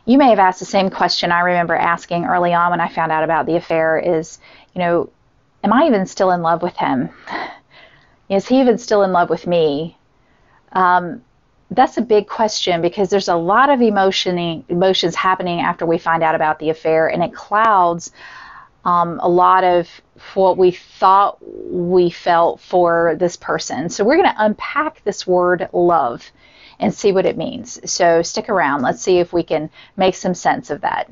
You may have asked the same question I remember asking early on when I found out about the affair is, am I even still in love with him? Is he even still in love with me? That's a big question because there's a lot of emotions happening after we find out about the affair, and it clouds a lot of what we thought we felt for this person. So we're going to unpack this word love and see what it means. So stick around. Let's see if we can make some sense of that.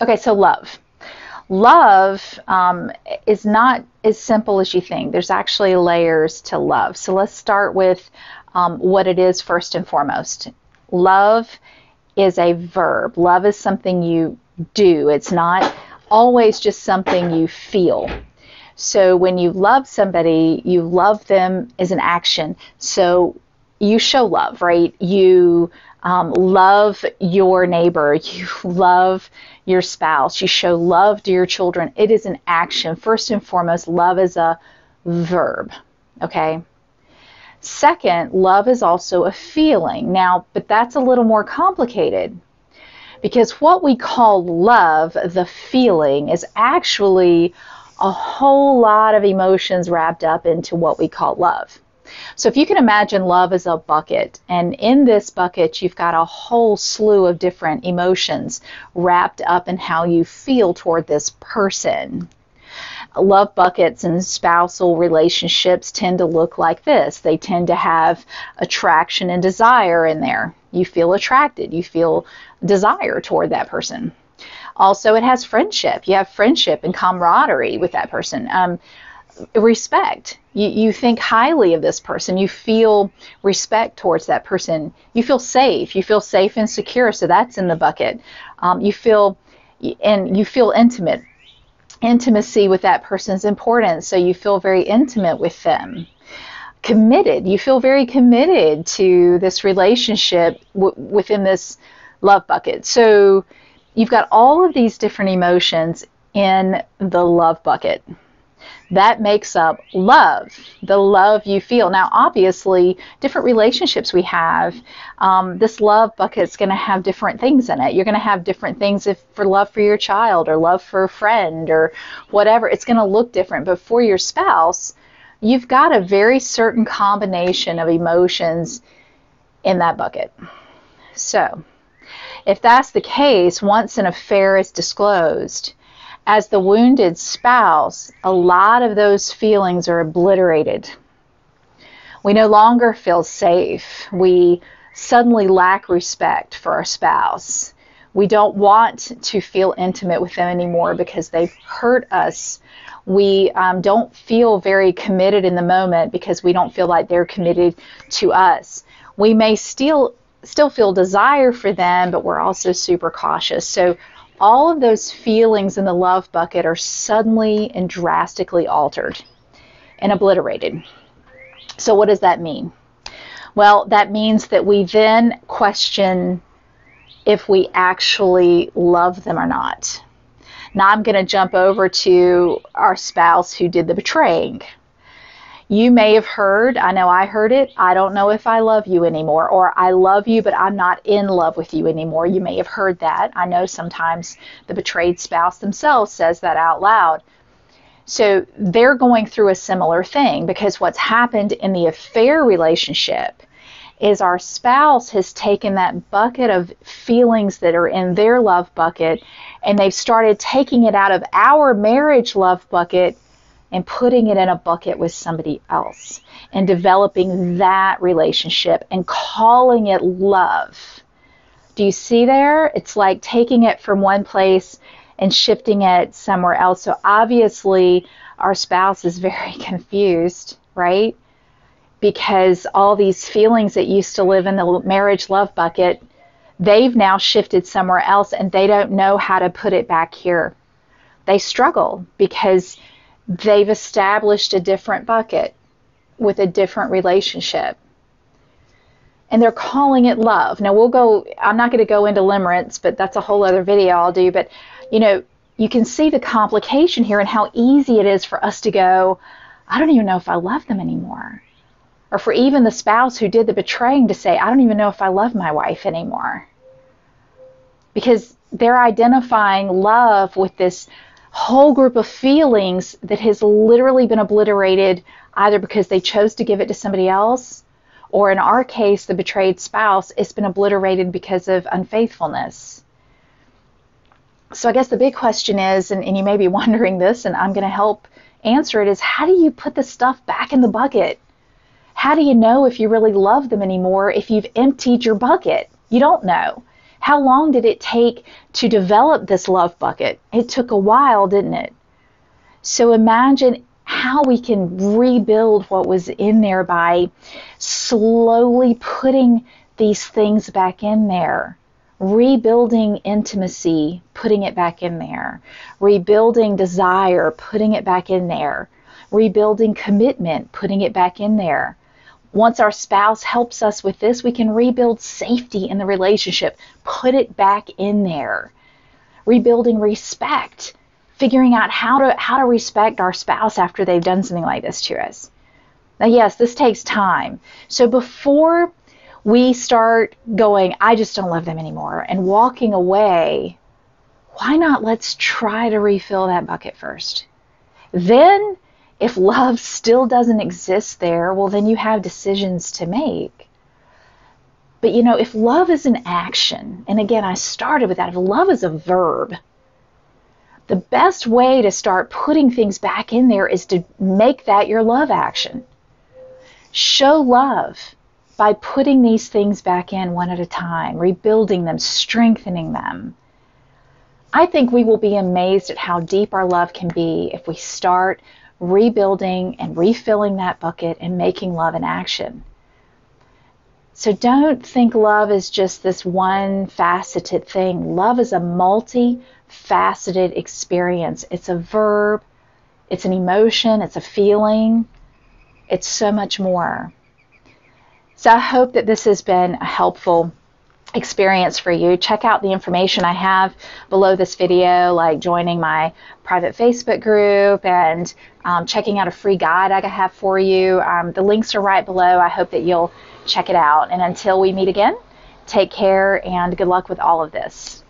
Okay, so love. Love is not as simple as you think. There's actually layers to love. So let's start with what it is first and foremost. Love is a verb. Love is something you do. It's not always just something you feel. So when you love somebody, you love them as an action. So you show love, right? You love your neighbor. You love your spouse. You show love to your children. It is an action. First and foremost, love is a verb, okay? Second, love is also a feeling. Now, but that's a little more complicated because what we call love, the feeling, is actually a whole lot of emotions wrapped up into what we call love. So if you can imagine love as a bucket, and in this bucket you've got a whole slew of different emotions wrapped up in how you feel toward this person. Love buckets and spousal relationships tend to look like this. They tend to have attraction and desire in there. You feel attracted, you feel desire toward that person. Also, it has friendship. You have friendship and camaraderie with that person. Respect. You think highly of this person. You feel respect towards that person. You feel safe. You feel safe and secure. So that's in the bucket. You feel intimate. Intimacy with that person is important. So you feel very intimate with them. Committed. You feel very committed to this relationship within this love bucket. So you've got all of these different emotions in the love bucket. That makes up love, the love you feel. Now, obviously, different relationships we have, this love bucket is going to have different things in it. You're going to have different things for love for your child or love for a friend or whatever. It's going to look different. But for your spouse, you've got a very certain combination of emotions in that bucket. So, if that's the case, once an affair is disclosed, as the wounded spouse, a lot of those feelings are obliterated. We no longer feel safe. We suddenly lack respect for our spouse. We don't want to feel intimate with them anymore because they've hurt us. We don't feel very committed in the moment because we don't feel like they're committed to us. We may still feel desire for them, but we're also super cautious. So all of those feelings in the love bucket are suddenly and drastically altered and obliterated. So what does that mean? Well, that means that we then question if we actually love them or not. Now I'm going to jump over to our spouse who did the betraying. You may have heard, I know I heard it, I don't know if I love you anymore, or I love you, but I'm not in love with you anymore. You may have heard that. I know sometimes the betrayed spouse themselves says that out loud. So they're going through a similar thing because what's happened in the affair relationship is our spouse has taken that bucket of feelings that are in their love bucket and they've started taking it out of our marriage love bucket and putting it in a bucket with somebody else and developing that relationship and calling it love. Do you see there? It's like taking it from one place and shifting it somewhere else. So obviously our spouse is very confused, right? Because all these feelings that used to live in the marriage love bucket, they've now shifted somewhere else and they don't know how to put it back here. They struggle because they've established a different bucket with a different relationship. and they're calling it love. Now I'm not going to go into limerence, but that's a whole other video I'll do. But, you can see the complication here and how easy it is for us to go, I don't even know if I love them anymore. Or for even the spouse who did the betraying to say, I don't even know if I love my wife anymore. Because they're identifying love with this whole group of feelings that has literally been obliterated either because they chose to give it to somebody else, or in our case, the betrayed spouse, it's been obliterated because of unfaithfulness. So I guess the big question is, and you may be wondering this, and I'm going to help answer it, is how do you put the stuff back in the bucket? How do you know if you really love them anymore if you've emptied your bucket? You don't know. How long did it take to develop this love bucket? It took a while, didn't it? So imagine how we can rebuild what was in there by slowly putting these things back in there. Rebuilding intimacy, putting it back in there. Rebuilding desire, putting it back in there. Rebuilding commitment, putting it back in there. Once our spouse helps us with this, we can rebuild safety in the relationship, put it back in there. Rebuilding respect, figuring out how to respect our spouse after they've done something like this to us. Now, yes, this takes time. So before we start going, I just don't love them anymore, and walking away, why not let's try to refill that bucket first? Then, if love still doesn't exist there, well, then you have decisions to make. But if love is an action, and again, I started with that, if love is a verb, the best way to start putting things back in there is to make that your love action. Show love by putting these things back in one at a time, rebuilding them, strengthening them. I think we will be amazed at how deep our love can be if we start rebuilding and refilling that bucket and making love an action. So don't think love is just this one faceted thing. Love is a multi-faceted experience. It's a verb, it's an emotion, it's a feeling, it's so much more. So I hope that this has been a helpful experience for you. Check out the information I have below this video, like joining my private Facebook group and checking out a free guide I have for you. The links are right below. I hope that you'll check it out. And until we meet again, take care and good luck with all of this.